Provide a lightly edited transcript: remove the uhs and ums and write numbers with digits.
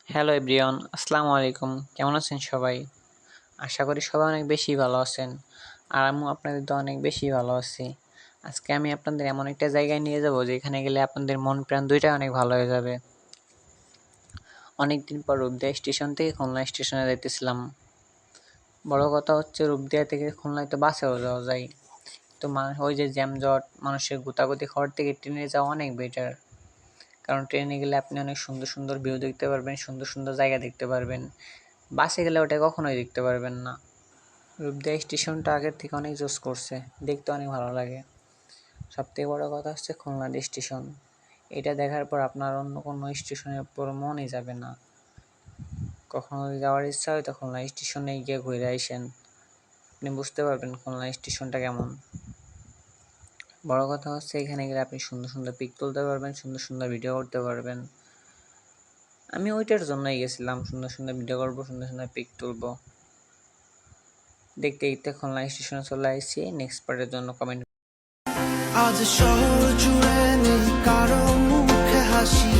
Hello everyone, আসসালামু আলাইকুম। কেমন আছেন সবাই? আশা করি সবাই অনেক বেশি ভালো আছেন। আর আমিও আপনাদের তো অনেক বেশি ভালো আছি। আজকে আমি আপনাদের এমন একটা জায়গায় নিয়ে যাব যেখানে গেলে আপনাদের মন প্রাণ দুইটাই অনেক ভালো হয়ে যাবে। অনেকদিন পর রূপদিয়া স্টেশন থেকে খুলনা স্টেশনে যাইতেছিলাম। বড় কথা হচ্ছে রূপদিয়া থেকে খুলনায় তো বাসেও যাওয়া যায়। তো ওই যে জ্যামজট মানুষের গুতাগুতি খাওয়ার থেকে ট্রেনে যাওয়া অনেক বেটার। কারণ ট্রেনে গেলে আপনি অনেক সুন্দর সুন্দর ভিউ দেখতে পারবেন, সুন্দর সুন্দর জায়গা দেখতে পারবেন। বাসে গেলে ওটা কখনোই দেখতে পারবেন না। রূপদিয়া স্টেশনটা আগের থেকে অনেক জোস করছে, দেখতে অনেক ভালো লাগে। সবথেকে বড় কথা হচ্ছে খুলনা স্টেশন। এটা দেখার পর আপনার অন্য কোনো স্টেশনের উপর মনই যাবে না। কখনো যদি যাওয়ার ইচ্ছা হয় তো খুলনা স্টেশনে গিয়ে ঘুরে আসেন, আপনি বুঝতে পারবেন খুলনা স্টেশনটা কেমন। বড় কথা হচ্ছে এখানে গেলে আপনি সুন্দর সুন্দর পিক তুলতে পারবেন, সুন্দর সুন্দর ভিডিও করতে পারবেন। আমি ওইটার জন্যই গেছিলাম, সুন্দর সুন্দর ভিডিও করবো, সুন্দর সুন্দর পিক তুলবো। দেখতে দেখতে খুলনা স্টেশনে চলে আসছি। নেক্সট পার্টের জন্য কমেন্ট। আজ শহর জুড়ে নেই কারো মুখে হাসি।